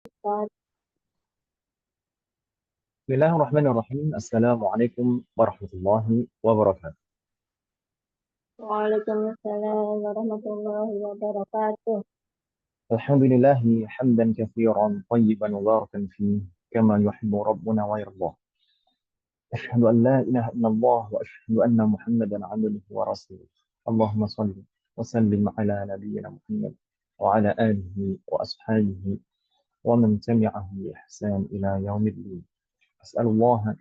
Ustaz. Bismillahirrahmanirrahim. Assalamualaikum warahmatullahi wabarakatuh. Waalaikumsalam warahmatullahi wabarakatuh. Alhamdulillahi hamdan kathiran tayyiban mubarakan fih kama yuhibbu rabbuna wa yardah. Ashhadu an la ilaha illallah wa ashhadu anna Muhammadan abduhu wa rasuluh. Allahumma salli wa sallim ala nabiyyina Muhammad wa ala alihi wa ashabihi wa man tabi'ahu bi ihsan ila yaumiddin. As'alullah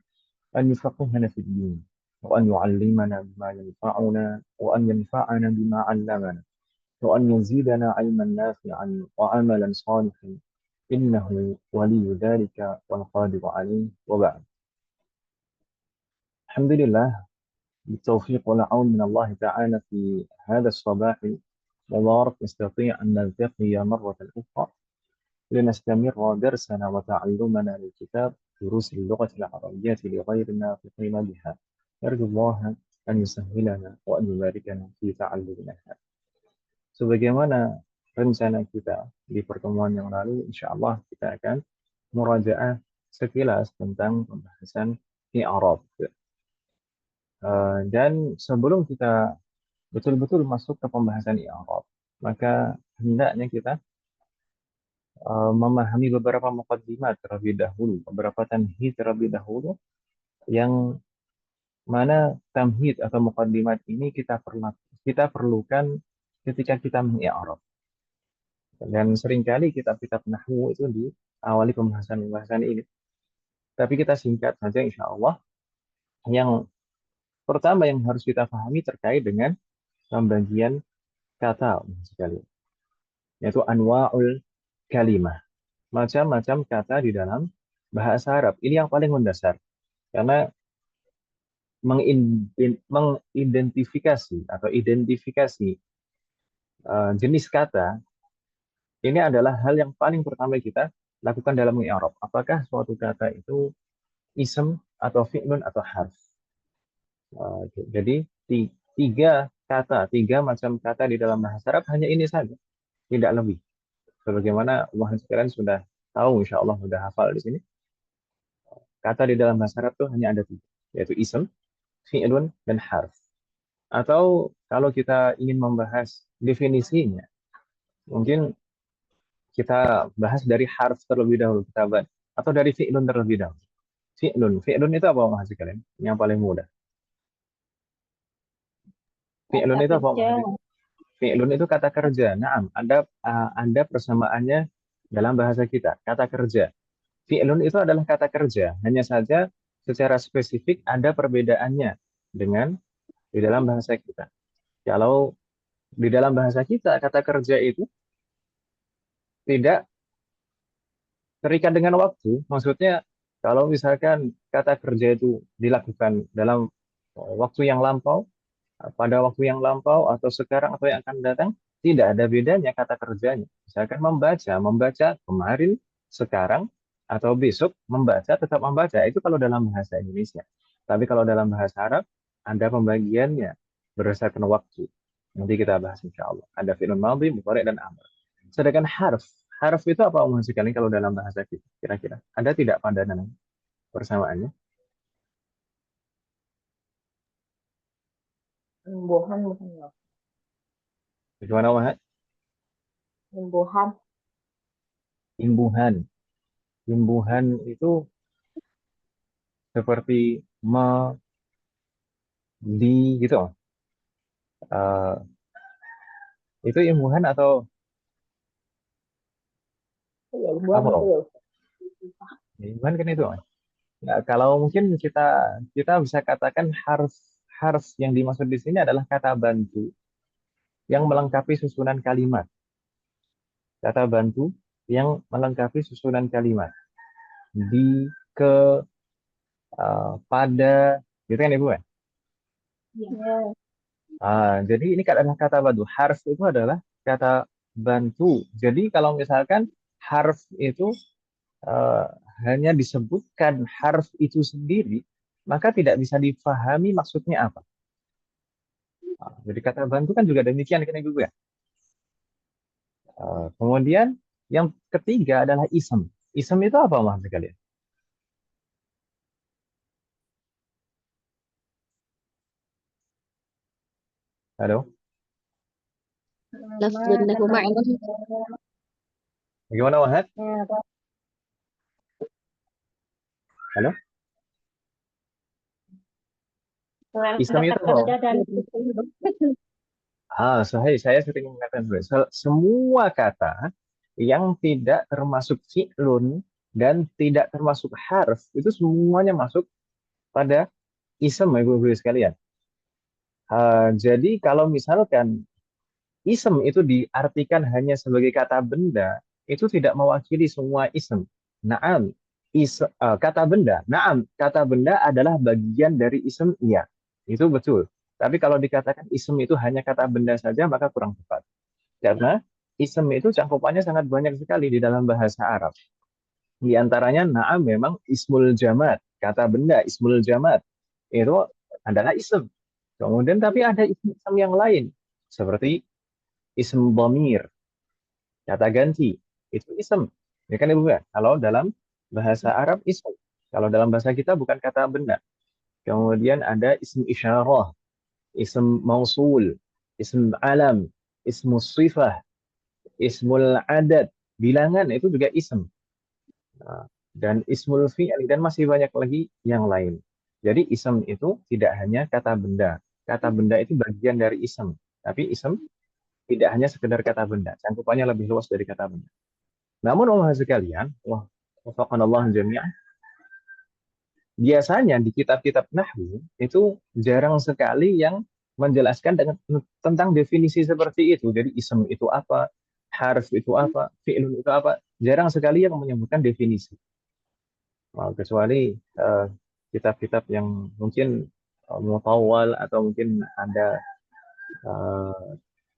أن يفقهنا في الدين وأن يعلمنا بما ينفعنا وأن ينفعنا بما علمنا وأن يزيدنا علما نافعا وعملا صالحا إنه ولي ذلك والقادر عليه وبعد. الحمد لله بالتوفيق والعون من الله تعالى في هذا الصباح المبارك نستطيع أن نلتقي مرة أخرى لنستمر درسنا وتعلمنا للكتاب دروس اللغة العربية لغيرنا في بها. نرجو الله أن يسهلنا وأن يباركنا في تعلمنا هذا. Sebagaimana rencana kita di pertemuan yang lalu, insya Allah kita akan murajaah sekilas tentang pembahasan i'rab. Dan sebelum kita betul-betul masuk ke pembahasan i'rab, maka hendaknya kita memahami beberapa muqaddimat terlebih dahulu, beberapa tamhid terlebih dahulu, yang mana tamhid atau muqaddimat ini kita perlukan ketika kita mengi'rab. Dan seringkali kitab-kitab nahwu itu diawali pembahasan-pembahasan ini. Tapi kita singkat saja insya Allah. Yang pertama yang harus kita pahami terkait dengan pembagian kata sekali, yaitu anwa'ul kalimah. Macam-macam kata di dalam bahasa Arab. Ini yang paling mendasar. Karena mengidentifikasi atau identifikasi jenis kata ini adalah hal yang paling pertama kita lakukan dalam i'rab. Apakah suatu kata itu ism atau fi'lun atau harf? Jadi tiga macam kata di dalam bahasa Arab hanya ini saja, tidak lebih. Sebagaimana Allah sekalian sudah tahu, insya Allah sudah hafal di sini. Kata di dalam bahasa Arab itu hanya ada tiga, yaitu ism, fi'lun, dan harf. Atau kalau kita ingin membahas definisinya, mungkin kita bahas dari harf terlebih dahulu, kita bahas, atau dari fi'lun terlebih dahulu. Fi'lun itu apa maksud kalian? Yang paling mudah. Fi'lun Kata itu apa kerja. maksud? Fi'lun itu kata kerja. Nah, ada persamaannya dalam bahasa kita, kata kerja. Fi'lun itu adalah kata kerja, hanya saja secara spesifik ada perbedaannya dengan di dalam bahasa kita. Kalau di dalam bahasa kita, kata kerja itu tidak terikat dengan waktu. Maksudnya, kalau misalkan kata kerja itu dilakukan dalam waktu yang lampau, pada waktu yang lampau atau sekarang atau yang akan datang, tidak ada bedanya kata kerjanya. Misalkan membaca kemarin, sekarang, atau besok, membaca, tetap membaca. Itu kalau dalam bahasa Indonesia. Tapi kalau dalam bahasa Arab, ada pembagiannya berdasarkan waktu. Nanti kita bahas insya Allah. Ada fi'lun madhi, mudhari, dan amr. Sedangkan harf, harf itu apa maksud kalian kalau dalam bahasa kita? Kira-kira ada tidak pandangan persamaannya? Imbuhan bukan ya? Bagaimana, Wahid? Imbuhan. Imbuhan. Imbuhan itu seperti di gitu. Eh, itu imbuhan atau Ya, imbuhan apa? itu ya. Imbuhan kan itu. Nah, kalau mungkin kita kita bisa katakan harf harf yang dimaksud di sini adalah kata bantu yang melengkapi susunan kalimat. Kata bantu yang melengkapi susunan kalimat. Di, ke, pada, gitu kan Ibu ya? Ya. Jadi ini adalah kata bantu. Harf itu adalah kata bantu. Jadi kalau misalkan harf itu eh, hanya disebutkan harf itu sendiri, maka tidak bisa difahami maksudnya apa. Jadi kata bantu kan juga demikian kan Ibu ya. Kemudian Yang ketiga adalah ism. Ism itu apa maksud kalian? Halo? Ma lafzun lahu kata ma'na. Bagaimana Wahid? ya, Halo? Ism kata itu kerja apa? dan Sahih. Saya sering mengatakan semua kata yang tidak termasuk fi'lun dan tidak termasuk harf itu semuanya masuk pada ism ya ibu-ibu sekalian. Jadi kalau misalkan ism itu diartikan hanya sebagai kata benda, itu tidak mewakili semua ism. Naam, kata benda. Naam, kata benda adalah bagian dari ism, iya. Itu betul. Tapi kalau dikatakan ism itu hanya kata benda saja, maka kurang tepat. Karena ism itu cakupannya sangat banyak sekali di dalam bahasa Arab. Di antaranya, naam memang ismul jamad. Kata benda, ismul jamad. Itu adalah ism. Kemudian tapi ada ism yang lain. Seperti ism dhamir, kata ganti, itu ism. Ya kan Ibu ya? Kalau dalam bahasa Arab ism. Kalau dalam bahasa kita bukan kata benda. Kemudian ada ism isyarah, ism mausul, ism alam, ism sifah, ismul adad, bilangan itu juga ism. Nah, dan ismul fi'li dan masih banyak lagi yang lain. Jadi ism itu tidak hanya kata benda. Kata benda itu bagian dari ism. Tapi ism tidak hanya sekedar kata benda, cangkupannya lebih luas dari kata benda. Namun Allah sekalian, wah, wafaqanallah jami'an, biasanya di kitab-kitab nahwu itu jarang sekali yang menjelaskan tentang definisi seperti itu. Jadi ism itu apa, harf itu apa, fi'lun itu apa, jarang sekali yang menyebutkan definisi. Kecuali kitab-kitab yang mungkin mutawwal atau mungkin ada eh,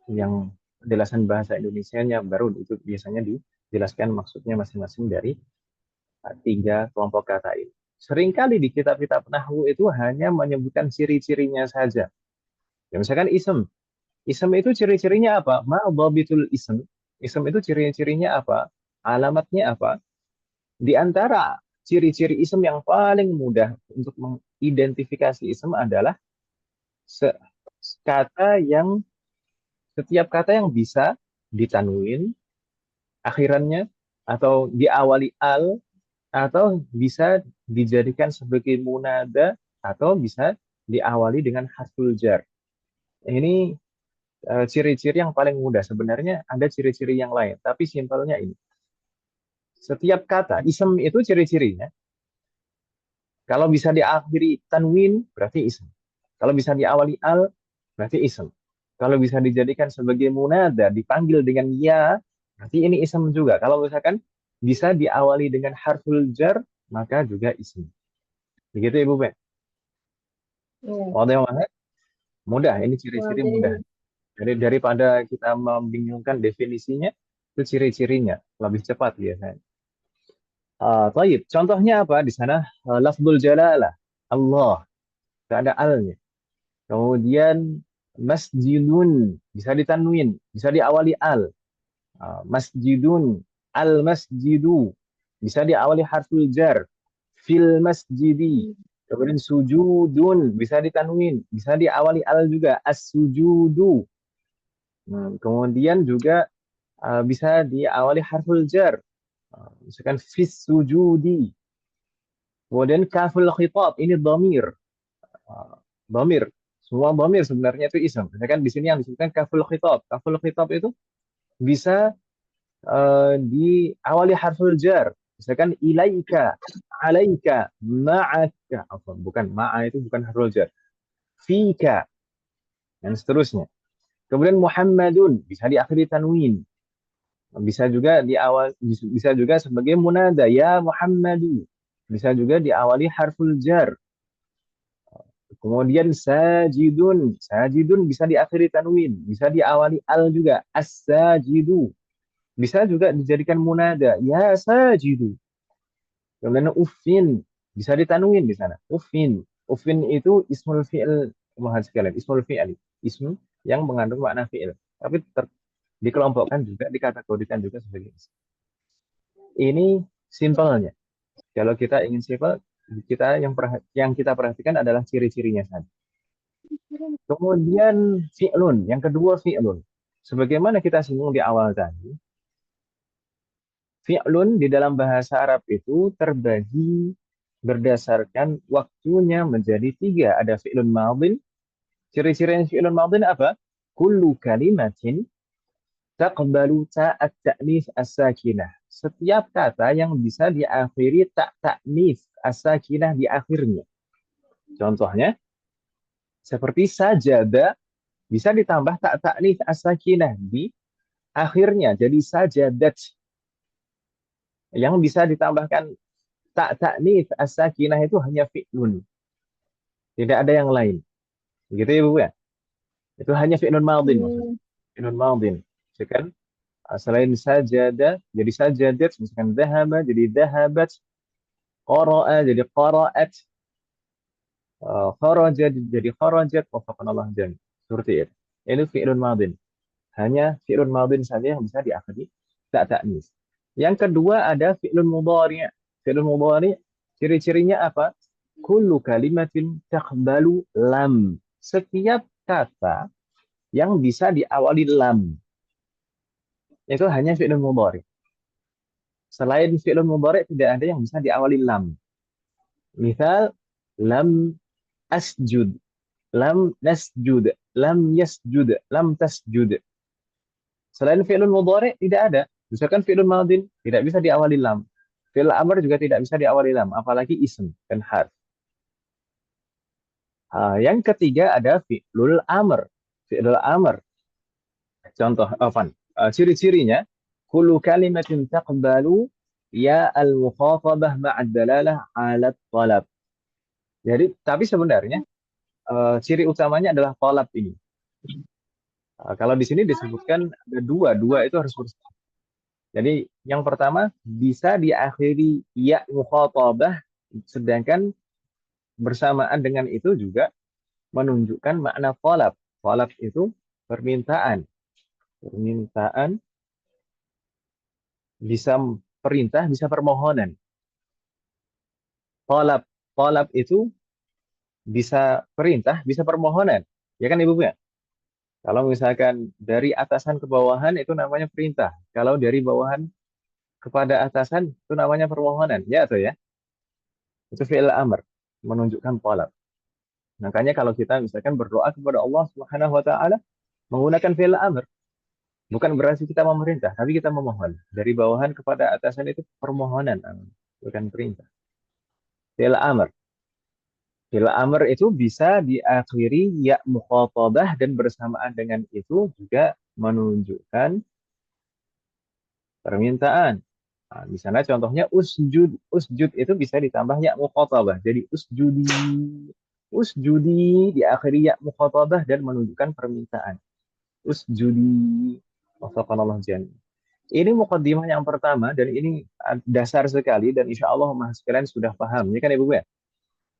yang penjelasan bahasa Indonesianya baru itu biasanya dijelaskan maksudnya masing-masing dari tiga kelompok kata ini. Seringkali di kitab-kitab nahwu itu hanya menyebutkan ciri-cirinya saja. Ya, misalkan ism. Ism itu ciri-cirinya apa? Ma'dhabitul ism. Ism itu ciri-cirinya apa? Alamatnya apa? Di antara ciri-ciri ism yang paling mudah untuk mengidentifikasi ism adalah kata yang setiap kata yang bisa ditanwin akhirannya atau diawali al atau bisa dijadikan sebagai munada atau bisa diawali dengan harful jar. Ini ciri-ciri yang paling mudah. Sebenarnya ada ciri-ciri yang lain, tapi simpelnya ini. Setiap kata, ism itu ciri-cirinya. Kalau bisa diakhiri tanwin, berarti ism. Kalau bisa diawali al, berarti ism. Kalau bisa dijadikan sebagai munada, dipanggil dengan ya, berarti ini ism juga. Kalau misalkan bisa diawali dengan harful jar, maka juga ism. Begitu Ibu Ben. ya, Wadah banget. Mudah, ini ciri-ciri mudah. waduh, Jadi daripada kita membingungkan definisinya, itu ciri-cirinya lebih cepat biasanya. Taib. Contohnya apa di sana? Lafzul jalalah. Allah. Tidak ada alnya. Kemudian masjidun bisa ditanwin, bisa diawali al. Masjidun, al masjidu bisa diawali harful jar. Fil masjidi. Kemudian sujudun bisa ditanwin, bisa diawali al juga. As-sujudu. Kemudian juga bisa diawali harful jar. Misalkan fis sujudi. Kemudian kaful khitab, ini dhamir. Dhamir. Semua dhamir sebenarnya itu ism. Misalkan di sini yang disebutkan kaful khitab. Kaful khitab itu bisa diawali harful jar. Misalkan ilaika, alaika, ma'aka. Bukan, ma'a itu bukan harful jar. Fika, dan seterusnya. Kemudian Muhammadun bisa diakhiri tanwin. Bisa juga bisa juga sebagai munada ya Muhammadu. Bisa juga diawali harful jar. Kemudian sajidun, sajidun bisa diakhiri tanwin, bisa diawali al juga as-sajidu. Bisa juga dijadikan munada ya sajidu. Kemudian uffin bisa ditanwin di sana. Uffin, uffin itu ismul fi'il, mahal sekalian, ismul fi'il, ism yang mengandung makna fi'il. Tapi dikelompokkan juga, dikategorikan juga sebagai ism. Ini simpelnya. Kalau kita ingin simpel, yang kita perhatikan adalah ciri-cirinya saja. Kemudian fi'lun, yang kedua fi'lun. Sebagaimana kita singgung di awal tadi, fi'lun di dalam bahasa Arab itu terbagi berdasarkan waktunya menjadi tiga. Ada fi'lun madin. Ciri-ciri fi'lun madin apa? Kullu kalimatin taqbalu ta'at ta'nits as-sakinah. Setiap kata yang bisa diakhiri tak ta'nits as-sakinah di akhirnya. Contohnya, seperti sajada bisa ditambah tak ta'nits as-sakinah di akhirnya. Jadi sajadat. Yang bisa ditambahkan tak ta'nits as-sakinah itu hanya fi'lun. Tidak ada yang lain. Gitu ya, Bu ya? Itu hanya fi'lun madin maksudnya. Hmm. Fi'lun madin. Misalkan selain sajada jadi sajadat, misalkan dhahaba jadi dhahabat, qara'a jadi qara'at, kharaja jadi kharajat, wafaqanallah jami. Seperti itu. Ini fi'lun madin. Hanya fi'lun madin saja yang bisa diakhiri tak ta'nis. Yang kedua ada fi'lun mudhari'. Fi'lun mudhari' ciri-cirinya apa? Kullu kalimatin taqbalu lam. Setiap kata yang bisa diawali lam. Itu hanya fi'lun mudhari'. Selain fi'lun mudhari' tidak ada yang bisa diawali lam. Misal lam asjud, lam nasjud, lam yasjud, lam tasjud. Selain fi'lun mudhari' tidak ada. Misalkan fi'lun madin tidak bisa diawali lam. Fi'il amr juga tidak bisa diawali lam, apalagi ism dan harf. Yang ketiga ada fi'lul amr. Fi'lul amr. Contoh, ciri-cirinya kullu kalimatin taqbalu ya al-mukhatabah ma'ad dalalah 'ala talab. Jadi, tapi sebenarnya ciri utamanya adalah talab ini. Kalau di sini disebutkan ada dua, dua itu harus bersama. Jadi yang pertama bisa diakhiri ya mukhatabah, sedangkan bersamaan dengan itu juga menunjukkan makna talab. Talab itu permintaan. Permintaan bisa perintah, bisa permohonan. Talab, talab itu bisa perintah, bisa permohonan. Ya kan Ibu ya? Kalau misalkan dari atasan ke bawahan itu namanya perintah. Kalau dari bawahan kepada atasan itu namanya permohonan. Ya atau ya? Itu fi'il amr, menunjukkan talab. Makanya kalau kita misalkan berdoa kepada Allah Subhanahu wa taala menggunakan fi'il amr, bukan berarti kita memerintah, tapi kita memohon. Dari bawahan kepada atasan itu permohonan, bukan perintah. Fi'il amr. Fi'il amr itu bisa diakhiri ya mukhatabah dan bersamaan dengan itu juga menunjukkan permintaan. Nah, di sana contohnya usjud. Usjud itu bisa ditambah ya mukhatabah. Jadi usjudi. Usjudi diakhiri ya mukhatabah dan menunjukkan permintaan. Usjudi. Wafaqanallah jami. Ini mukaddimah yang pertama dan ini dasar sekali dan insya Allah mas sekalian sudah paham. Ya kan Ibu ya?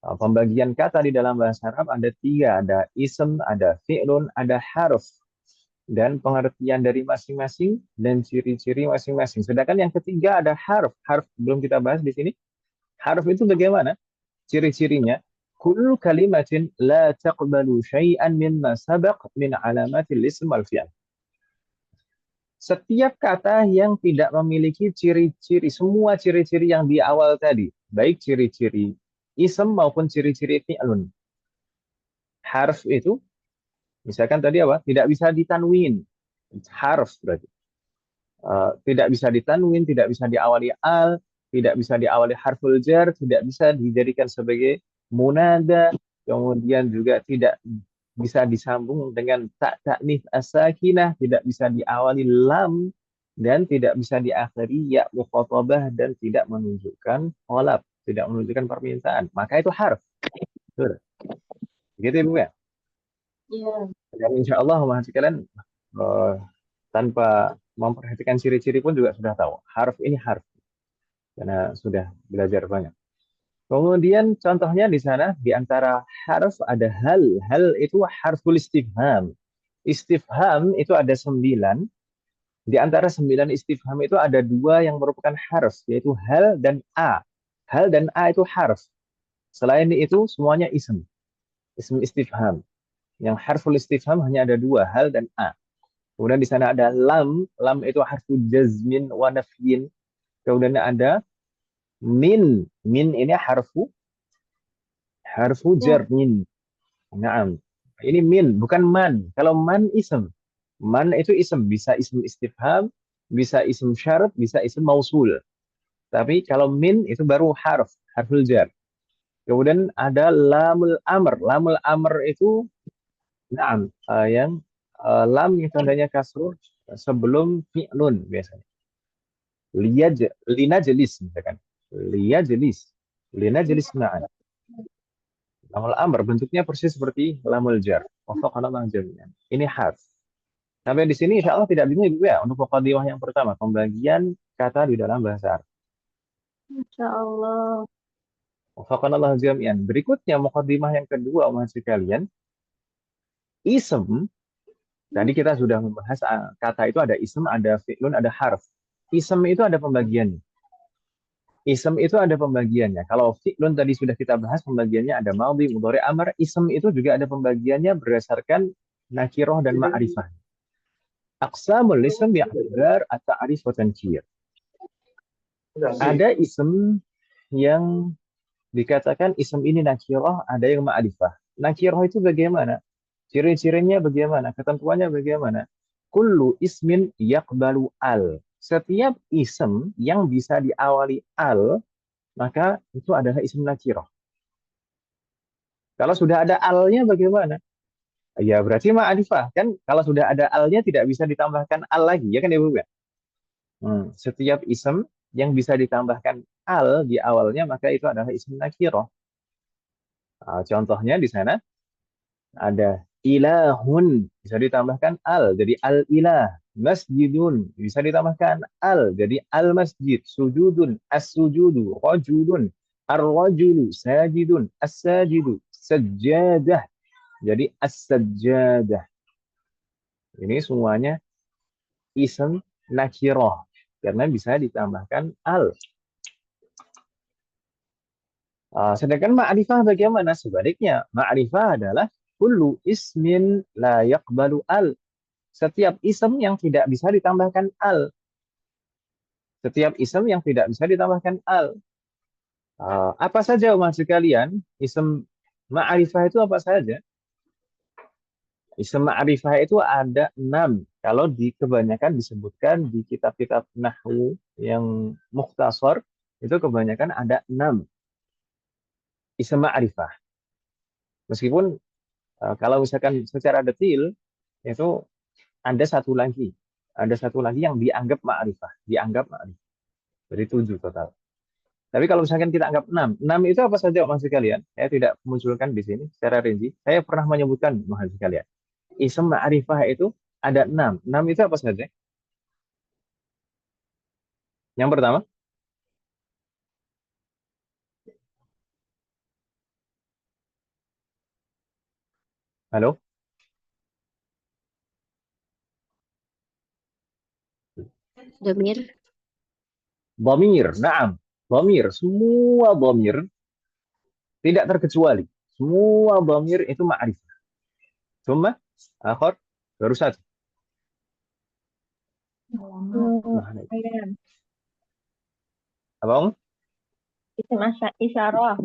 Pembagian kata di dalam bahasa Arab ada tiga. Ada ism, ada fi'lun, ada harf. Dan pengertian dari masing-masing dan ciri-ciri masing-masing. Sedangkan yang ketiga ada harf. Harf belum kita bahas di sini. Harf itu bagaimana? Ciri-cirinya. Kullu kalimatin la taqbalu syai'an mimma sabaq min alamatil ism wal fi'l. Setiap kata yang tidak memiliki ciri-ciri, semua ciri-ciri yang di awal tadi, baik ciri-ciri ism maupun ciri-ciri fi'lun. Harf itu, misalkan tadi apa? Tidak bisa ditanwin. Harf berarti. Tidak bisa ditanwin, tidak bisa diawali al, tidak bisa diawali harful jar, tidak bisa dijadikan sebagai munada, kemudian juga tidak bisa disambung dengan tak taknif as-sakinah, tidak bisa diawali lam, dan tidak bisa diakhiri ya mukhatabah dan tidak menunjukkan talab, tidak menunjukkan permintaan. Maka itu harf. Betul. Gitu ya, Bu ya. Iya. Dan insya Allah sekalian eh, tanpa memperhatikan ciri-ciri pun juga sudah tahu. Harf ini harf karena sudah belajar banyak. Kemudian contohnya di sana di antara harf ada hal. Hal itu harful istifham. Istifham itu ada 9. Di antara 9 istifham itu ada 2 yang merupakan harf, yaitu hal dan a. Hal dan a itu harf. Selain itu semuanya ism. Ism istifham. Yang harful istifham hanya ada 2, hal dan a. Kemudian di sana ada lam. Lam itu harfu jazmin wa nafyin. Kemudian ada min. Min ini harfu jar min. Naam. Ini min, bukan man. Kalau man ism. Man itu ism, bisa ism istifham, bisa ism syarat, bisa ism mausul. Tapi kalau min itu baru harful jar. Kemudian ada lamul amr. Lamul amr itu naam, yang lam yang tandanya kasruh sebelum fi'lun biasanya. Linajlis misalkan. Linajlis ma'an. Lamul amr bentuknya persis seperti lamul jar. Wafaqana Allah jami'an. Ini harf. Sampai di sini insya Allah tidak bingung Ibu ya untuk muqaddimah yang pertama, pembagian kata di dalam bahasa Arab. Masya Allah. Wafaqana Allah jami'an. Berikutnya muqaddimah yang kedua, umat sekalian, ism. Tadi kita sudah membahas kata itu ada ism, ada fi'lun, ada harf. Ism itu ada pembagiannya. Ism itu ada pembagiannya. Kalau fi'lun tadi sudah kita bahas pembagiannya ada madhi, mudhari, amr. Ism itu juga ada pembagiannya berdasarkan nakiroh dan ma'rifah. Aqsamul ism bi'tibar at-ta'rif wa tankir. Ada ism yang dikatakan ism ini nakiroh, ada yang ma'rifah. Nakiroh itu bagaimana? Ciri-cirinya bagaimana? Ketentuannya bagaimana? Kullu ismin yaqbalu al. Setiap ism yang bisa diawali al, maka itu adalah ism nakiroh. Kalau sudah ada alnya bagaimana? Ya berarti ma'rifah. Kan kalau sudah ada alnya tidak bisa ditambahkan al lagi. Ya kan Ibu? Setiap ism yang bisa ditambahkan al di awalnya, maka itu adalah ism nakiroh. Contohnya di sana ada ilahun, bisa ditambahkan al, jadi al-ilah. Masjidun, bisa ditambahkan al, jadi al-masjid. Sujudun, as-sujudu. Rajulun, ar-rajulu. Sajidun, as-sajidu. Sajjadah, jadi as-sajjadah. Ini semuanya ism nakiroh, karena bisa ditambahkan al. Sedangkan ma'rifah bagaimana? Sebaliknya, ma'rifah adalah kullu ismin la yaqbalu al. Setiap ism yang tidak bisa ditambahkan al. Setiap ism yang tidak bisa ditambahkan al. Apa saja umat sekalian? Ism ma'rifah itu apa saja? Ism ma'rifah itu ada 6. Kalau di kebanyakan disebutkan di kitab-kitab nahwu yang mukhtasar, itu kebanyakan ada 6. Ism ma'rifah. Meskipun kalau misalkan secara detil itu ada satu lagi yang dianggap ma'rifah, Jadi 7 total. Tapi kalau misalkan kita anggap 6, 6 itu apa saja maksud kalian? Saya tidak munculkan di sini secara rinci. Saya pernah menyebutkan maksud kalian. Ism ma'rifah itu ada 6. 6 itu apa saja? Yang pertama, halo? Domir. Dhamir, na'am. Dhamir, semua dhamir tidak terkecuali. Semua dhamir itu ma'rifah. Cuma, akhir, baru satu. Apa om? Isyarah.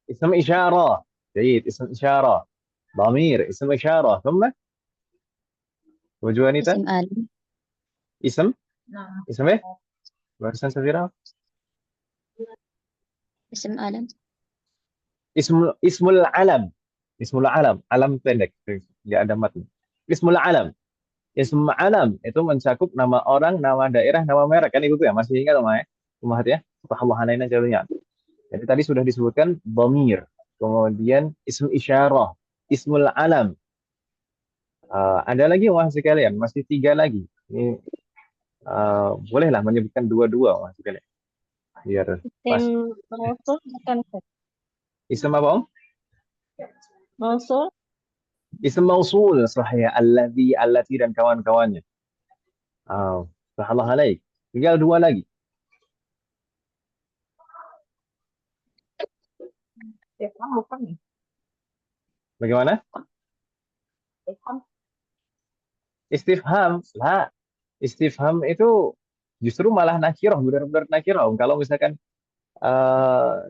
Ism isyarah. Jadi, ism isyarah. Dhamir, ism isyarah. Cuma, wanita? Isim alim. Ism? Nah. Ism eh? Barusan Safira? Isim alam. Ismul alam. Ismul alam. Alam pendek. Tidak ada mati. Ismul alam. Ism alam itu mencakup nama orang, nama daerah, nama merek. Kan Ibu ya? Masih ingat Om ya? Umat ya? Subhanallah alaina jami'an. Jadi tadi sudah disebutkan dhamir. Kemudian ism isyarah. Ismul alam. Ada lagi Umat sekalian? Masih 3 lagi. Ini bolehlah menyebutkan 2-2 Umat sekalian. Biar pas. Isim mausul bukan. Ism apa Om? Mausul. Ism mausul sahih alladzi, allati dan kawan-kawannya. Oh, salah alaik. Tinggal dua lagi. Istifham bukan nih. Bagaimana? Istifham. Istifham. Lah, istifham itu justru malah nakirah, benar-benar nakirah. Kalau misalkan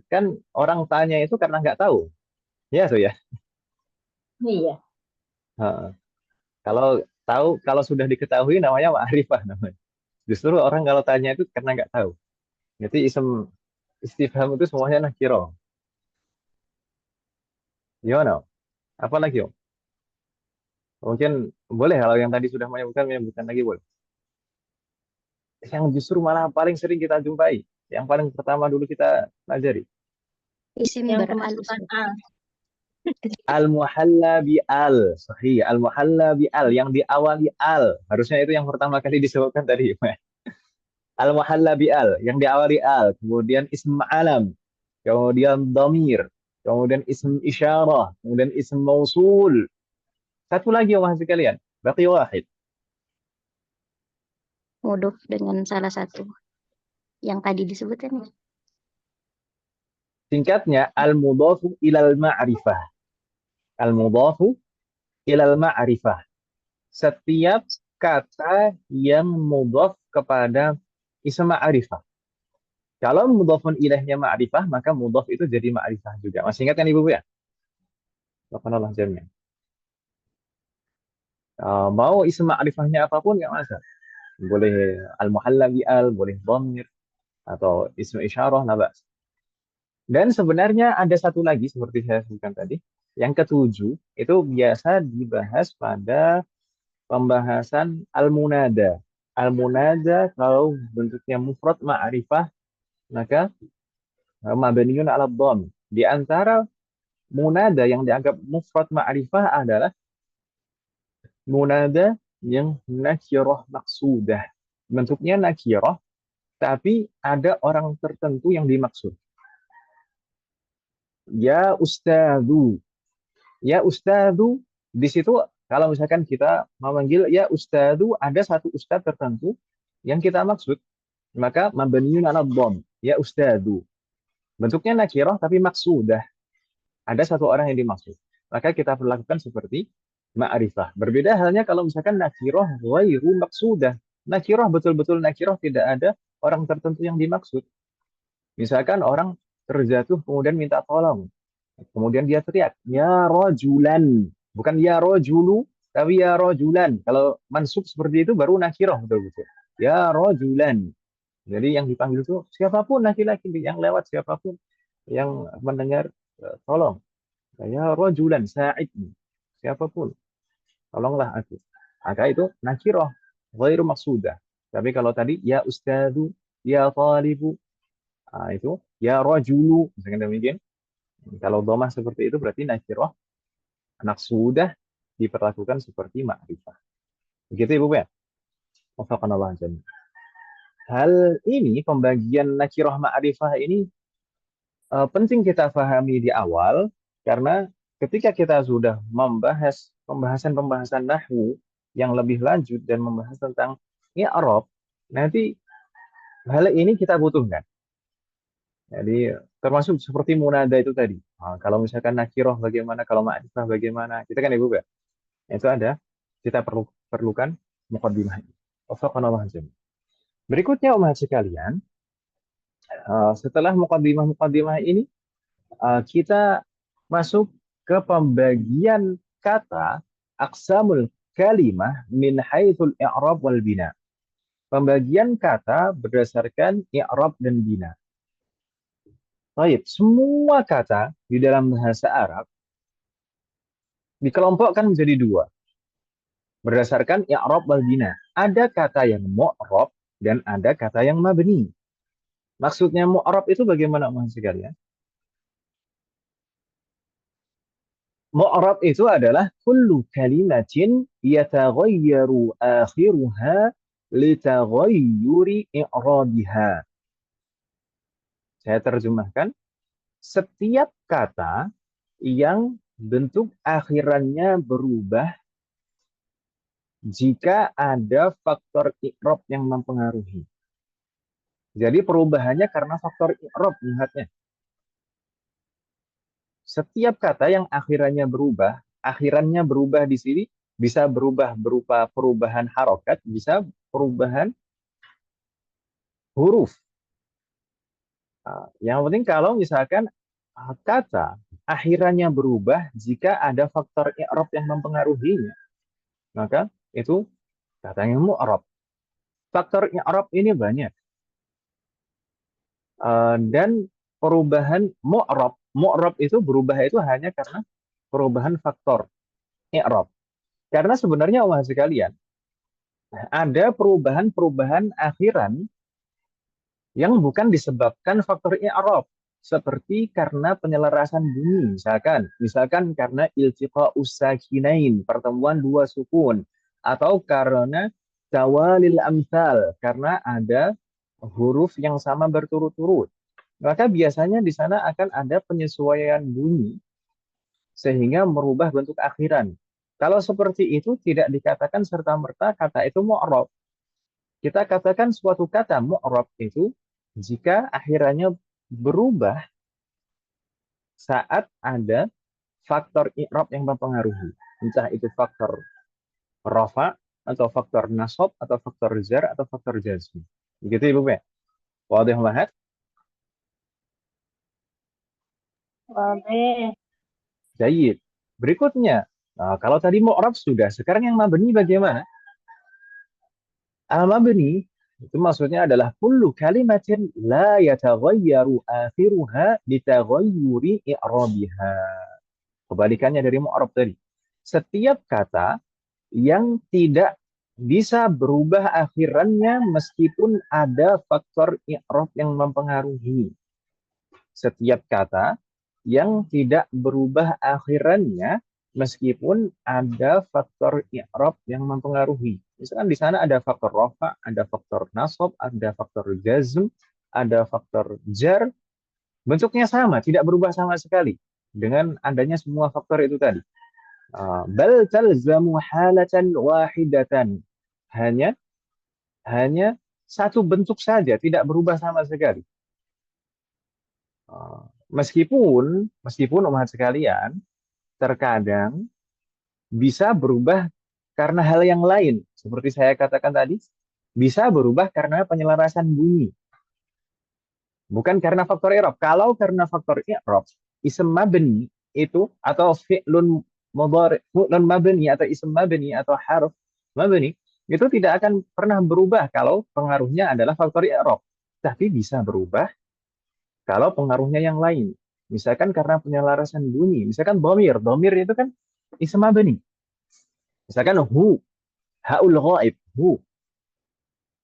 kan orang tanya itu karena nggak tahu. Ya, tuh ya. Iya. Heeh. Kalau tahu, kalau sudah diketahui namanya ma'rifah namanya. Justru orang kalau tanya itu karena nggak tahu. Jadi istifham itu semuanya nakirah. Gimana? Apa lagi, Om? Mungkin boleh kalau yang tadi sudah menyebutkan lagi boleh. Yang justru malah paling sering kita jumpai, yang paling pertama dulu kita pelajari. Isim Yang beral. kemasukan Ustaz. A. Al-muhalla bi al. Sahih, al-muhalla bi al yang diawali al. Harusnya itu yang pertama kali disebutkan tadi. Al-muhalla bi al yang diawali al, kemudian ism alam, kemudian dhamir, kemudian ism isyarah, kemudian ism mausul. Satu lagi yang masih sekalian, baqi wahid. Mudhof dengan salah satu yang tadi disebutkan ya. Singkatnya al-mudhafu ilal ma'rifah. Al-mudhafu ilal ma'rifah. Setiap kata yang mudhaf kepada isim ma'rifah. Kalau mudhafun ilaihnya ma'rifah, maka mudhaf itu jadi ma'rifah juga. Masih ingat kan Ibu ya? Subhanallah jamnya. Mau isim ma'rifahnya apapun nggak masalah. Boleh al-muhalla bi al, boleh dhamir atau isim isyarah, nabas. Dan sebenarnya ada satu lagi seperti saya sebutkan tadi. Yang ketujuh itu biasa dibahas pada pembahasan al-munada. Al-munada kalau bentuknya mufrad ma'rifah maka mabniun 'ala dhamm. Di antara munada yang dianggap mufrad ma'rifah adalah munada yang nakirah maksudah. Bentuknya nakirah tapi ada orang tertentu yang dimaksud. Ya ustadzu. Ya ustadzu di situ kalau misalkan kita memanggil ya ustadzu ada satu ustadz tertentu yang kita maksud, maka mabniun 'ala dhamm. Ya ustadzu. Bentuknya nakirah tapi maksudah. Ada satu orang yang dimaksud. Maka kita perlakukan seperti ma'rifah. Berbeda halnya kalau misalkan nakirah ghairu maksudah. Nakirah betul-betul nakirah tidak ada orang tertentu yang dimaksud. Misalkan orang terjatuh kemudian minta tolong. Kemudian dia teriak, ya rojulan. Bukan ya rojulu, tapi ya rojulan. Kalau mansub seperti itu baru nakirah betul-betul. Ya rojulan. Jadi yang dipanggil itu siapapun laki-laki yang lewat, siapapun yang mendengar, tolong. Ya rojulan sa'id. Siapapun, tolonglah aku. Maka itu nakirah, ghairu maksudah. Tapi kalau tadi, ya ustadu, ya talibu, itu ya rojulu, misalkan demikian. Kalau domah seperti itu berarti nakirah, maksudah diperlakukan seperti ma'rifah. Begitu Ibu ya? Wafaqanallah jami'an. Hal ini, pembagian nakirah ma'rifah ini penting kita pahami di awal karena ketika kita sudah membahas pembahasan-pembahasan nahwu yang lebih lanjut dan membahas tentang i'rab, nanti hal ini kita butuhkan. Jadi termasuk seperti munada itu tadi. Kalau misalkan nakirah bagaimana, kalau ma'rifah bagaimana, kita kan Ibu ya. Itu ada kita perlukan muqaddimah ini. Wafaqanallah jami'an. Berikutnya umat sekalian, setelah muqaddimah-muqaddimah ini kita masuk ke pembagian kata aqsamul kalimah min haitsul i'rab wal bina. Pembagian kata berdasarkan i'rab dan bina. Baik, semua kata di dalam bahasa Arab dikelompokkan menjadi dua berdasarkan i'rab wal bina. Ada kata yang mu'rab dan ada kata yang mabni. Maksudnya mu'rab itu bagaimana Mas sekalian? Mu'rab itu adalah kullu kalimatin yataghayyaru akhiruha litaghayyuri i'rabiha. Saya terjemahkan, setiap kata yang bentuk akhirannya berubah jika ada faktor i'rab yang mempengaruhi. Jadi perubahannya karena faktor i'rab, lihatnya. Setiap kata yang akhirannya berubah di sini bisa berubah berupa perubahan harokat, bisa perubahan huruf. Yang penting kalau misalkan kata akhirannya berubah jika ada faktor i'rab yang mempengaruhinya, maka itu katanya mu'rab. Faktor i'rab ini banyak. Dan perubahan mu'rab itu berubah itu hanya karena perubahan faktor i'rab. Karena sebenarnya sekalian, ada perubahan-perubahan akhiran yang bukan disebabkan faktor i'rab, seperti karena penyelarasan bunyi, misalkan karena iltiqa'us sakinain, pertemuan dua sukun, atau karena tawalil amsal, karena ada huruf yang sama berturut-turut. Maka biasanya di sana akan ada penyesuaian bunyi sehingga merubah bentuk akhiran. Kalau seperti itu tidak dikatakan serta-merta kata itu mu'rab. Kita katakan suatu kata mu'rab itu jika akhirannya berubah saat ada faktor i'rab yang mempengaruhi. Entah itu faktor rafa, atau faktor nasab, atau faktor jar, atau faktor jazm. Begitu Ibu Be? Wadih banget? Boleh. Jayid. Berikutnya, kalau tadi mu'rab sudah, sekarang yang mabni bagaimana? Al-mabni itu maksudnya adalah kullu kalimatin la yataghayyaru akhiruha bitaghayyuri i'rabiha. Kebalikannya dari mu'rab tadi. Setiap kata yang tidak bisa berubah akhirannya meskipun ada faktor i'rab yang mempengaruhi. Setiap kata yang tidak berubah akhirannya meskipun ada faktor i'rab yang mempengaruhi. Misalkan di sana ada faktor rafa, ada faktor nasab, ada faktor jazm, ada faktor jar, bentuknya sama, tidak berubah sama sekali dengan adanya semua faktor itu tadi. Bal talzamu halatan wahidatan. Hanya satu bentuk saja, tidak berubah sama sekali. Meskipun umat sekalian terkadang bisa berubah karena hal yang lain. Seperti saya katakan tadi, bisa berubah karena penyelarasan bunyi. Bukan karena faktor i'rab. Kalau karena faktor i'rab, ism mabni itu atau fi'lun mudhari, fi'lun mabni atau ism mabni atau harf mabni itu tidak akan pernah berubah kalau pengaruhnya adalah faktor i'rab. Tapi bisa berubah kalau pengaruhnya yang lain. Misalkan karena penyelarasan bunyi, misalkan domir itu kan ism mabni. Misalkan haul ghaib,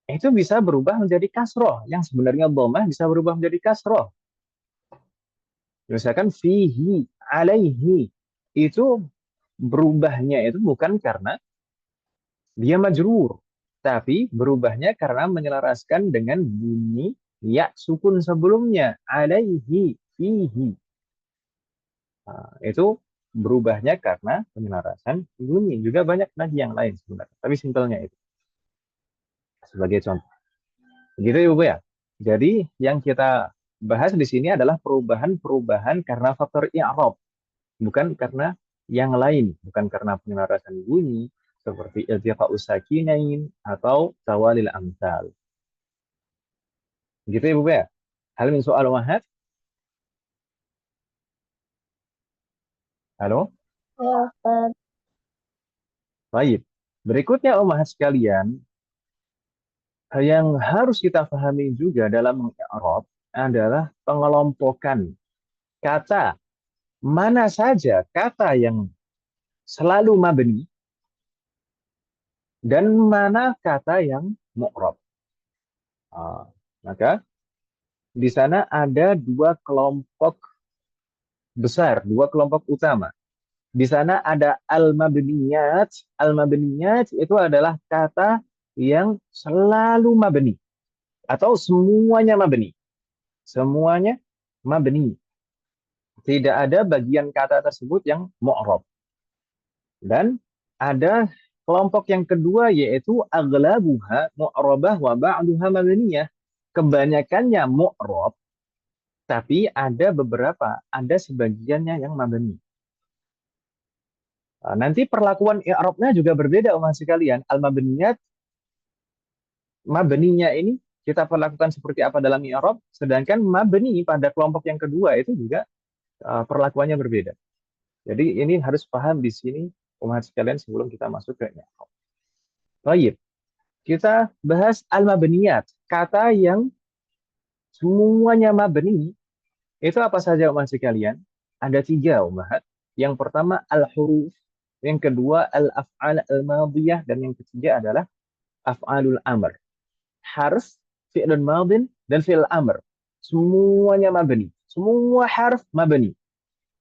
itu bisa berubah menjadi kasroh, yang sebenarnya dhammah bisa berubah menjadi kasroh. Misalkan fihi, alaihi, itu berubahnya itu bukan karena dia majrur, tapi berubahnya karena menyelaraskan dengan bunyi ya sukun sebelumnya, alaihi, fihi. Itu berubahnya karena penyelarasan bunyi. Juga banyak lagi yang lain sebenarnya, tapi simpelnya itu sebagai contoh. Begitu ya, Bu ya. Jadi yang kita bahas di sini adalah perubahan-perubahan karena faktor i'rab, bukan karena yang lain, bukan karena penyelarasan bunyi seperti iltiqa'us sakinain atau tawalil amsal. Gitu ya, Bu ya. Hal min soal wahad? Halo? Ya, Ustaz. Baik. Berikutnya umat sekalian, yang harus kita pahami juga dalam mengi'rab adalah pengelompokan kata. Mana saja kata yang selalu mabni dan mana kata yang mu'rab. Maka di sana ada dua kelompok besar, dua kelompok utama. Di sana ada al-mabniyat. Al-mabniyat itu adalah kata yang selalu mabni atau semuanya mabni. Semuanya mabni. Tidak ada bagian kata tersebut yang mu'rab. Dan ada Kelompok yang kedua yaitu aglabuha mu'rabah wa ba'duha mabniyah. Kebanyakannya mu'rab, tapi ada sebagiannya yang mabni. Nanti perlakuan i'rabnya juga berbeda umat sekalian. Al-mabniyat, mabninya ini kita perlakukan seperti apa dalam i'rab, sedangkan mabni pada kelompok yang kedua itu juga perlakuannya berbeda. Jadi ini harus paham di sini umat sekalian sebelum kita masuk ke i'rab. Baik, kita bahas al-mabniyat, kata yang semuanya mabni. Itu apa saja umat sekalian? Ada 3 umat. Yang pertama al-huruf, yang kedua al-af'al al-madiyah, dan yang ketiga adalah af'alul amr. Harf, fi'lun madin, dan fi'l amr. Semuanya mabni. Semua harf mabni.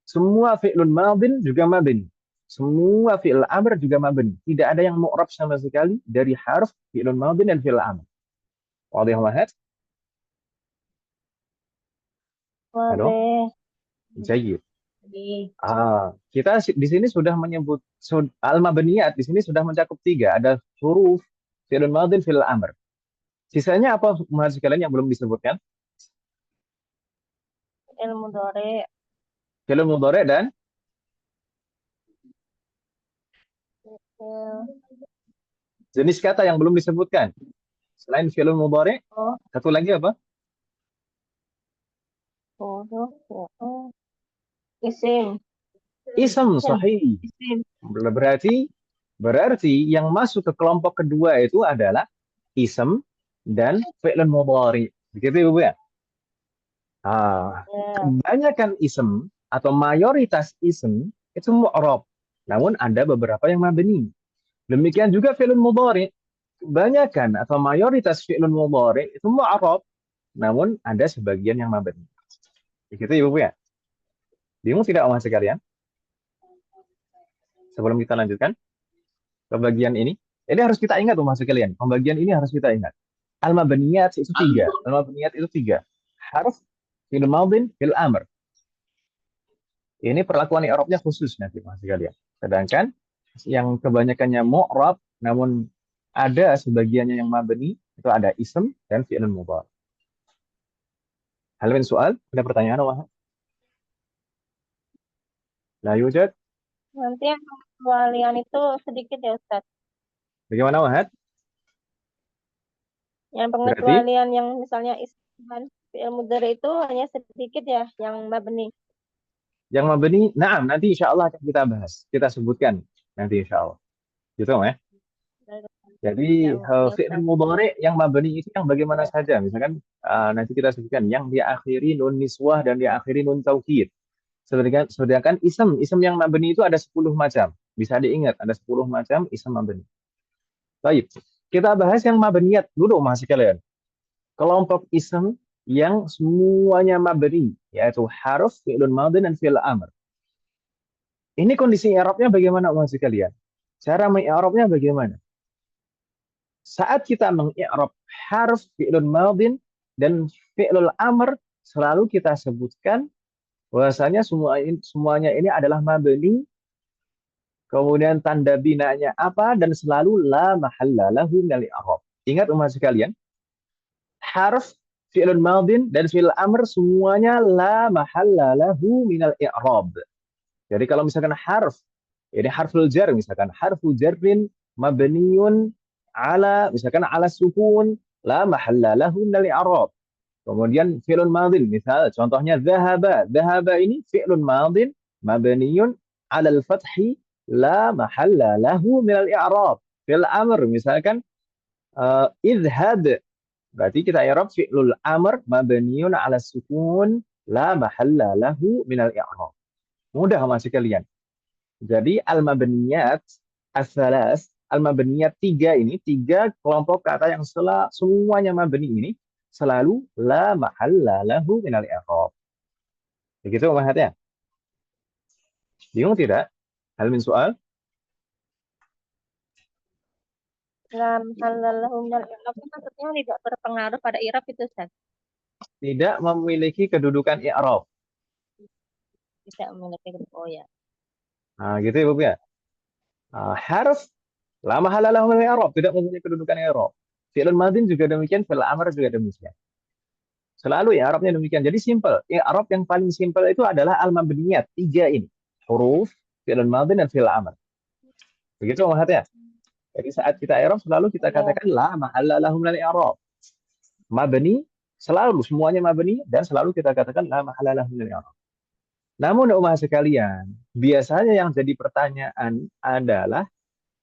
Semua fi'lun madin juga mabni. Semua fi'l amr juga mabni. Tidak ada yang mu'rab sama sekali dari harf, fi'lun madin, dan fi'l amr. Wadih umat? Halo? Boleh. Jayid. Jadi, Kita di sini sudah menyebut al-mabniyat, di sini sudah mencakup 3. Ada huruf, fi'lun madin, fi'l amr. Sisanya apa umat sekalian yang belum disebutkan? ilmu dore. Fi'il mudhari dan jenis kata yang belum disebutkan. Selain fi'il mudhari, Oh, satu lagi apa? huruf. Isim. Ism, sahih. Isim. Berarti yang masuk ke kelompok kedua itu adalah ism dan fi'il mudhari. Begitu Ibu ya? Ya. Kebanyakan ism atau mayoritas ism itu mu'rab. Namun ada beberapa yang mabni. Demikian juga fi'il mudhari. Kebanyakan atau mayoritas fi'il mudhari itu mu'rab. Namun ada sebagian yang mabni. Begitu Ibu ya? Bingung tidak umat sekalian? Sebelum kita lanjutkan ke bagian ini harus kita ingat umat sekalian. Pembagian ini harus kita ingat. Al-mabniyat itu 3. Al-mabniyat itu 3. Harf, fi'il madin, fi'il amr. Ini perlakuan i'rabnya khusus nanti umat sekalian. Sedangkan yang kebanyakannya mu'rab, namun ada sebagiannya yang mabni, itu ada ism dan fi'il mudhari. Hal min soal? Ada pertanyaan Wahab? La yujad? Nanti yang pengecualian itu sedikit ya Ustaz. Bagaimana Wahab? Yang Berarti pengecualian yang misalnya isim dan fi'il mudhari itu hanya sedikit ya yang mabni. yang mabni, nanti insya Allah akan kita bahas. Kita sebutkan nanti insya Allah. Gitu ya. Jadi fi'il mudhari yang mabni itu yang bagaimana saja. Misalkan nanti kita sebutkan yang diakhiri nun niswah dan diakhiri nun taukid. Sedangkan ism yang mabni itu ada 10 macam. Bisa diingat ada 10 macam ism mabni. Baik. Kita bahas yang mabniyat dulu Mas sekalian. Kelompok ism yang semuanya mabni, yaitu harf, fi'lun madin, dan fi'il amr. Ini kondisi i'rabnya bagaimana Mas sekalian? Cara mengi'rabnya bagaimana? Saat kita mengi'rab harf, fi'lun madin, dan fi'lul amr, selalu kita sebutkan bahwasanya semuanya ini adalah mabni, kemudian tanda binanya apa, dan selalu la mahalla lahu minal i'rab. Ingat umat sekalian, harf, fi'lun madin, dan fi'l amr semuanya la mahalla lahu minal i'rab. Jadi kalau misalkan harf, ini harful jar, misalkan harful jarrin mabniun ala, misalkan ala sukun, la mahalla lahu minal i'rab. Kemudian fi'lun madin, misal contohnya dhahaba. Dhahaba ini fi'lun madin mabniun ala al-fathi la mahalla lahu minal i'rab. Fi'l amr misalkan idhhab. Berarti kita i'rab fi'lul amr mabniun ala sukun la mahalla lahu minal i'rab. Mudah masih kalian. Jadi al-mabniyat as-salas, al-mabniyat 3 ini, 3 kelompok kata yang semuanya mabni ini selalu la mahalla lahu minal i'rab. Begitu maksudnya? Bingung tidak? Hal min soal? La mahalla lahu minal i'rab itu maksudnya tidak berpengaruh pada i'rab itu Ustaz. Tidak memiliki kedudukan i'rab. Tidak memiliki oh ya. Nah, gitu ya, Bu ya. Harf La mahala lahu min i'rab, tidak mempunyai kedudukan i'rab. Fi'lun madin juga demikian, fi'il amr juga demikian. Selalu i'rabnya demikian. Jadi simple. I'rab yang paling simple itu adalah al-mabniyat, 3 ini. Huruf, fi'lun madin dan fi'il amr. Begitu Muhammad ya? Jadi saat kita i'rab selalu kita Ya. katakan la mahalla lahu min i'rab. Mabni selalu semuanya mabni dan selalu kita katakan la mahalla lahu min i'rab. Namun umat sekalian, biasanya yang jadi pertanyaan adalah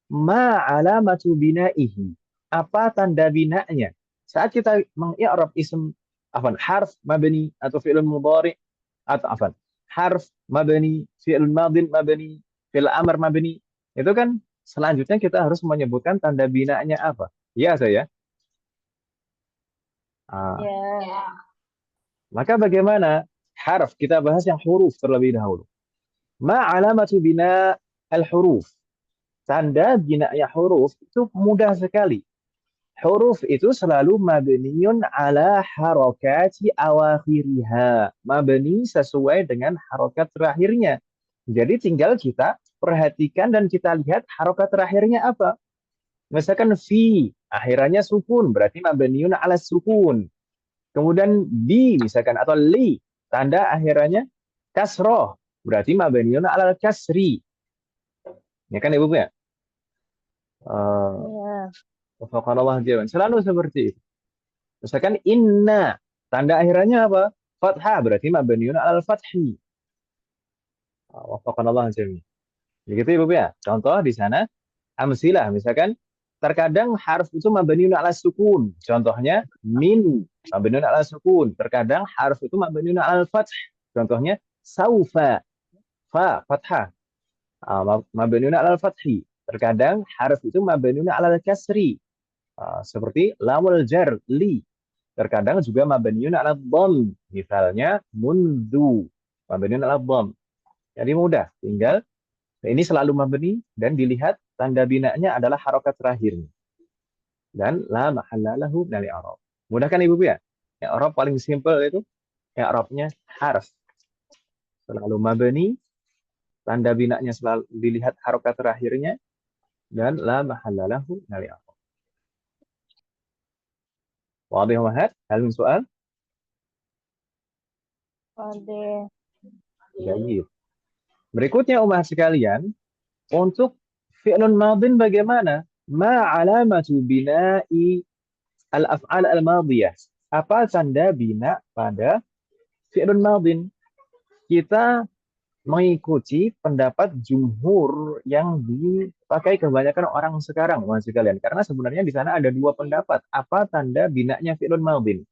ma alamatu binaihi? Apa tanda binanya? Saat kita mengi'rab ism harf mabni atau fi'il mudhari atau harf mabni, fi'il madin mabni, fi'il amr mabni, itu kan selanjutnya kita harus menyebutkan tanda binanya apa? Ya saya. Ya. Maka bagaimana? Harf, kita bahas yang huruf terlebih dahulu. Ma alamatu bina al-huruf? Tanda binanya huruf itu mudah sekali. Huruf itu selalu mabniun ala harakati awakhiriha. Mabni sesuai dengan harokat terakhirnya. Jadi tinggal kita perhatikan dan kita lihat harokat terakhirnya apa. Misalkan fi, akhirannya sukun, berarti mabniun ala sukun. Kemudian bi, misalkan, atau li, tanda akhirannya kasroh, berarti mabniun ala kasri. Ya kan Ibu ya? Ya. Wafaqanallah jawaban. Selalu seperti itu. Misalkan inna, tanda akhirannya apa? Fathah, berarti mabniun ala fathi. Wafaqanallah jawaban. Begitu Ibu ya? Contoh di sana amsilah, misalkan terkadang harf itu mabniun ala sukun. Contohnya min, mabniun ala sukun. Terkadang harf itu mabniun ala fath. Contohnya saufa, fa, fathah. Mabniun ala fathi. Terkadang harf itu mabniun ala kasri. Seperti lamul jar, li. Terkadang juga mabniun ala dhamm. Misalnya mundu, mabniun ala dhamm. Jadi mudah, tinggal ini selalu mabni dan dilihat tanda binanya adalah harokat terakhirnya. Dan la mahalla lahu minal i'rab. Mudah kan Ibu ya? I'rab paling simple itu i'rabnya harf. Selalu mabni, tanda binanya selalu dilihat harokat terakhirnya dan la mahalla lahu minal i'rab. Wadih Muhammad? Hal min soal? Ada. Baik. Berikutnya umat sekalian, untuk fi'lun madin bagaimana? Ma alamatu bina'i al-af'al al-madiyah. Apa tanda bina pada fi'lun madin? Kita mengikuti pendapat jumhur yang dipakai kebanyakan orang sekarang, umat sekalian. Karena sebenarnya di sana ada 2 pendapat. Apa tanda binanya fi'lun madin?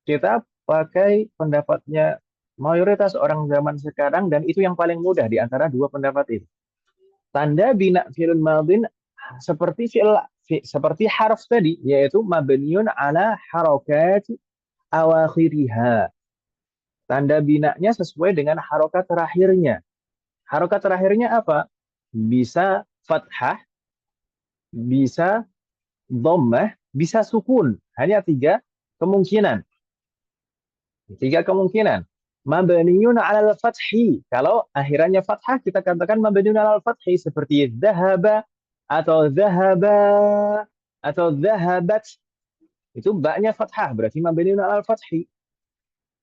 Kita pakai pendapatnya mayoritas orang zaman sekarang dan itu yang paling mudah di antara 2 pendapat itu. Tanda bina fi'il madin seperti harf tadi, yaitu mabniun ala harakat awakhiriha. Tanda binanya sesuai dengan harokat terakhirnya. Harokat terakhirnya apa? Bisa fathah, bisa dhammah, bisa sukun. Hanya 3 kemungkinan. 3 kemungkinan. Mabniun 'alal fathi. Kalau akhirannya fathah kita katakan mabniun 'alal fathi seperti dhahaba atau dhahaba atau dhahabat. Itu ba-nya fathah berarti mabniun 'alal fathi.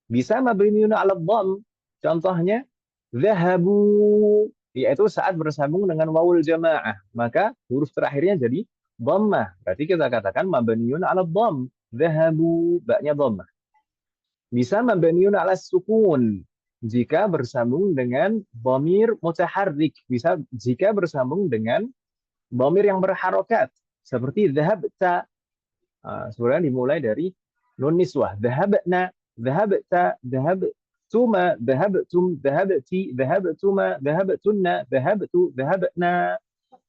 Bisa mabniun 'alal dhamm. Contohnya dhahabu, yaitu saat bersambung dengan wawul jamaah, maka huruf terakhirnya jadi dhammah. Berarti kita katakan mabniun 'alal dhamm. Dhahabu, ba-nya dhammah. Bisa mabniun ala sukun jika bersambung dengan dhamir mutaharrik, bisa jika bersambung dengan dhamir yang berharokat seperti dhahabta. Sebenarnya dimulai dari nun niswah, dhahabna, dhahabta, dhahabtuma, dhahabtum, dhahabti, dhahabtuma, dhahabtunna, dhahabtu, dhahabna.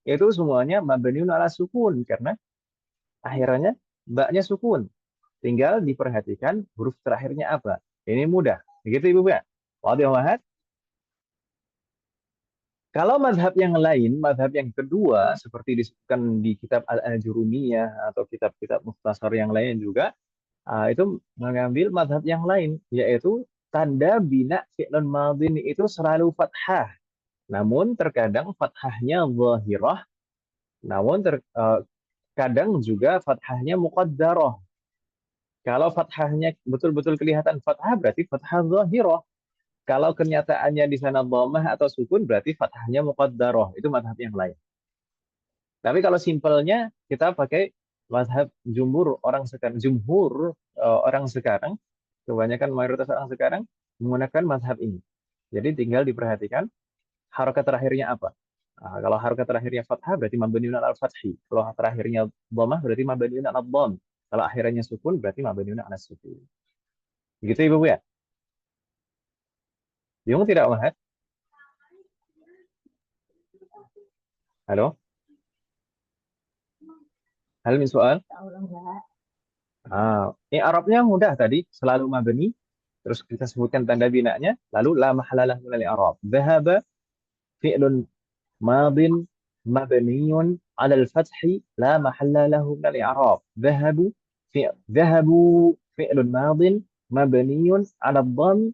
Itu semuanya mabniun ala sukun karena akhirannya ba-nya sukun. Tinggal diperhatikan huruf terakhirnya apa. Ini mudah. Begitu Ibu ya? Wadih Muhammad? Kalau madhab yang lain, madhab yang kedua, seperti disebutkan di kitab Al-Ajurumiyah atau kitab-kitab Mukhtasar yang lain juga, itu mengambil madhab yang lain, yaitu tanda bina fi'lun madhin itu selalu fathah. Namun terkadang fathahnya zahirah, Namun kadang juga fathahnya muqaddarah. Kalau fathahnya betul-betul kelihatan fathah berarti fathah zahirah. Kalau kenyataannya di sana dhammah atau sukun berarti fathahnya muqaddarah. Itu mazhab yang lain. Tapi kalau simpelnya kita pakai mazhab jumhur orang sekarang, kebanyakan mayoritas orang sekarang menggunakan mazhab ini. Jadi tinggal diperhatikan harokat terakhirnya apa. Nah, kalau harokat terakhirnya fathah berarti mabniun al fathi. Kalau terakhirnya dhammah berarti mabniun al dhamm. Kalau akhirnya sukun berarti mabniun al sukun. Begitu Ibu ya? Bingung tidak, Mahat? Halo? Hal min soal? Ini Arabnya mudah tadi, selalu mabni. Terus kita sebutkan tanda binanya, lalu la mahalalah minal i'rab. Dhahaba fi'lun madin mabniyun 'ala al-fathi la mahalla lahu minal i'rab. Dhahabu fi'lun madin mabniyun 'ala ad-dhamm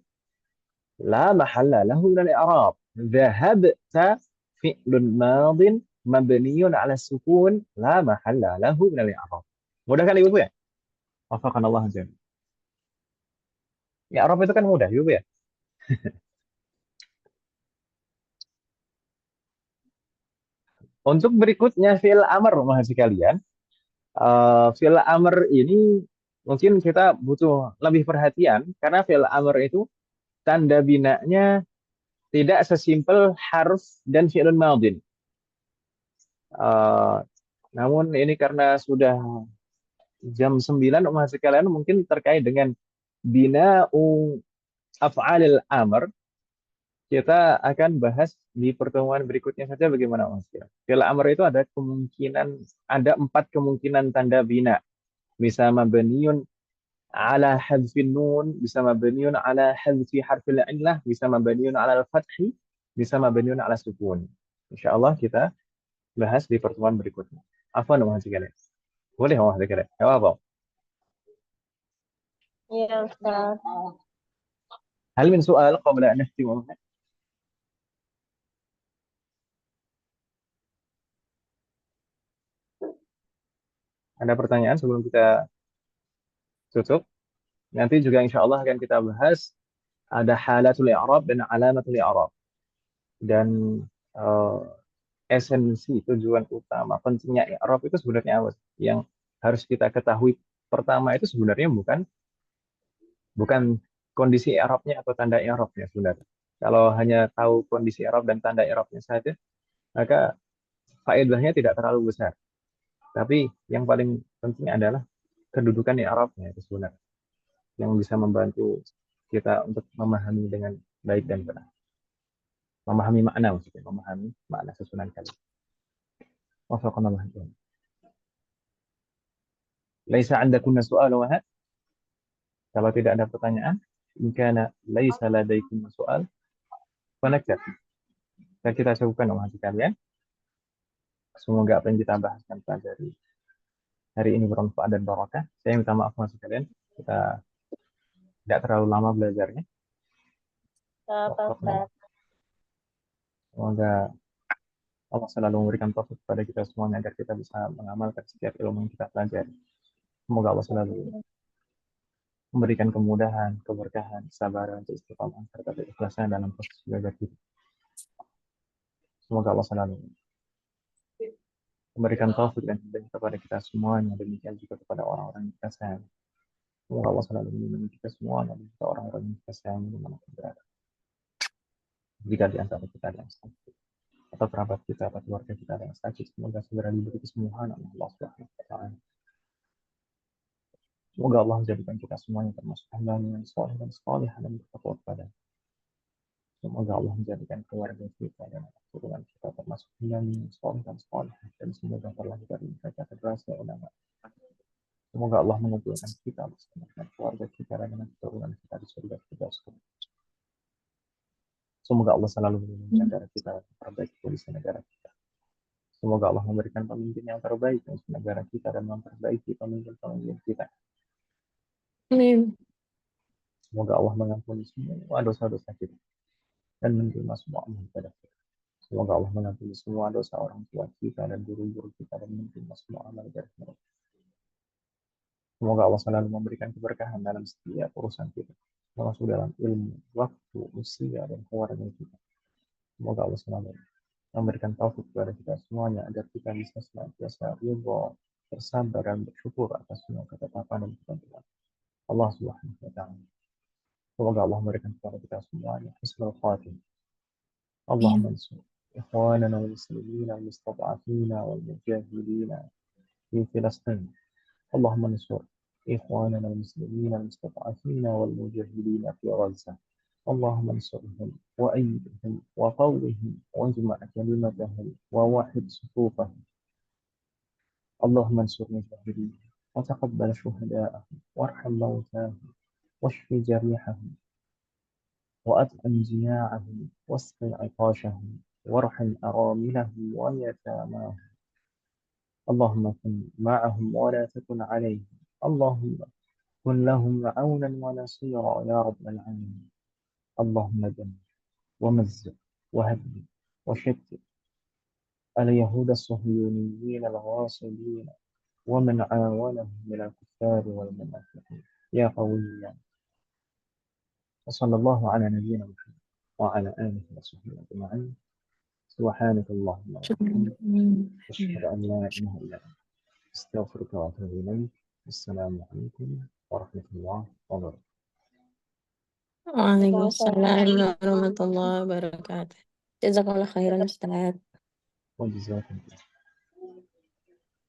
la mahalla lahu minal i'rab. Dhahabta fi'lun madin mabniyun 'ala as-sukun la mahalla lahu minal i'rab. Mudah kan Ibu ya? Wafaqanallahu jami'an. Ya, Arab itu kan mudah juga ya. Untuk berikutnya fi'il amr mahasiswa sekalian. Fi'il amr ini mungkin kita butuh lebih perhatian karena fi'il amr itu tanda binanya tidak sesimpel harf dan fi'ilun madin. Eh, Namun ini karena sudah jam 9 mahasiswa sekalian mungkin terkait dengan bina'u af'alil amr. Kita akan bahas di pertemuan berikutnya saja bagaimana Mas. Fi'il amr itu ada 4 kemungkinan tanda bina. Bisa mabniun ala hadfin nun, bisa mabniun ala hadfi harfil illah, bisa mabniun ala al-fathi, bisa mabniun ala sukun. Insyaallah kita bahas di pertemuan berikutnya. Apa nama kalian? Boleh Mas kalian? Ya apa? Iya, Ustaz. Hal min soal qabla an nahtim? Ada pertanyaan sebelum kita tutup? Nanti juga insya Allah akan kita bahas ada halatul i'rab dan alamatul i'rab. Dan eh, esensi tujuan utama pentingnya i'rab itu sebenarnya apa? Yang harus kita ketahui pertama itu sebenarnya bukan kondisi i'rabnya atau tanda i'rabnya sebenarnya. Kalau hanya tahu kondisi i'rab dan tanda i'rabnya saja, maka faedahnya tidak terlalu besar. Tapi yang paling penting adalah kedudukan i'rabnya itu sebenarnya yang bisa membantu kita untuk memahami dengan baik dan benar. Memahami makna maksudnya, memahami makna susunan kalimat. Wafaqanallah. Laisa 'indakunna su'al wahad? Kalau tidak ada pertanyaan, in kana laisa ladaikum su'al, fanaktat. Dan kita cukupkan wahad kalian. Semoga apa yang kita bahaskan pada hari ini bermanfaat dan barakah. Saya minta maaf mas kalian. Kita tidak terlalu lama belajarnya. Semoga Allah selalu memberikan taufik kepada kita semuanya agar kita bisa mengamalkan setiap ilmu yang kita pelajari. Semoga Allah selalu memberikan kemudahan, keberkahan, kesabaran, keistiqamahan, serta keikhlasan dalam proses belajar kita. Semoga Allah selalu memberikan taufik dan hidayah kepada kita semuanya, demikian juga kepada orang-orang yang kita sayang. Semoga Allah selalu melindungi kita semuanya dan juga orang-orang yang kita sayang dimanapun berada. Jika di antara kita ada yang sakit, atau kerabat kita, atau keluarga kita ada yang sakit, semoga segera diberi kesembuhan oleh Allah Subhanahu wa Ta'ala. Semoga Allah menjadikan kita semuanya termasuk hamba yang saleh dan salihah dan bertakwa kepada. Semoga Allah menjadikan keluarga kita dan keturunan kita termasuk hamba yang saleh dan salihah dan semoga terlahir dari mereka generasi ulama. Semoga Allah mengumpulkan kita bersama dengan keluarga kita dan dengan keturunan kita di surga Firdaus. Semoga Allah selalu melindungi negara kita dan memperbaiki kondisi negara kita. Semoga Allah memberikan pemimpin yang terbaik untuk negara kita dan memperbaiki pemimpin-pemimpin kita. Amin. Semoga Allah mengampuni semua dosa-dosa kita dan menerima semua amal ibadah kita. Semoga Allah mengampuni semua dosa orang tua kita dan guru-guru kita dan menerima semua amal dari mereka. Semoga Allah selalu memberikan keberkahan dalam setiap urusan kita, termasuk dalam ilmu, waktu, usia, dan keluarga kita. Semoga Allah selalu memberikan taufik kepada kita semuanya agar kita bisa senantiasa ridha, bersabar dan bersyukur atas semua ketetapan dan ketentuan Allah Subhanahu wa taala. Semoga Allah memberikan kepada kita semuanya husnul khatimah. اللهم انصر إخواننا المسلمين المستضعفين والمجاهدين في فلسطين. اللهم انصر إخواننا المسلمين المستضعفين والمجاهدين في غزة. اللهم انصرهم وأيدهم وقوهم واجمع كلمتهم ووحد صفوفهم. اللهم انصر مجاهدين وتقبل شهداءهم وارحم موتاهم واشف جريحهم وأطعم جياعهم واسق عطاشهم وارحم أراملهم ويتاماهم. اللهم كن معهم ولا تكن عليهم. اللهم كن لهم عونا ونصيرا يا رب العالمين. اللهم دمر ومزق وهدم وشتت اليهود الصهيونيين الغاصبين ومن عاونهم من الكفار والمنافقين يا قوي يا. وصلى الله على نبينا محمد وعلى آله وصحبه أجمعين. سبحانك اللهم وبحمدك أشهد أن لا إله إلا أنت أستغفرك وأتوب إليك. السلام عليكم ورحمة الله وبركاته. Waalaikumsalam warahmatullahi wabarakatuh. Jazakallah khairan Ustaz. وجزاكم الله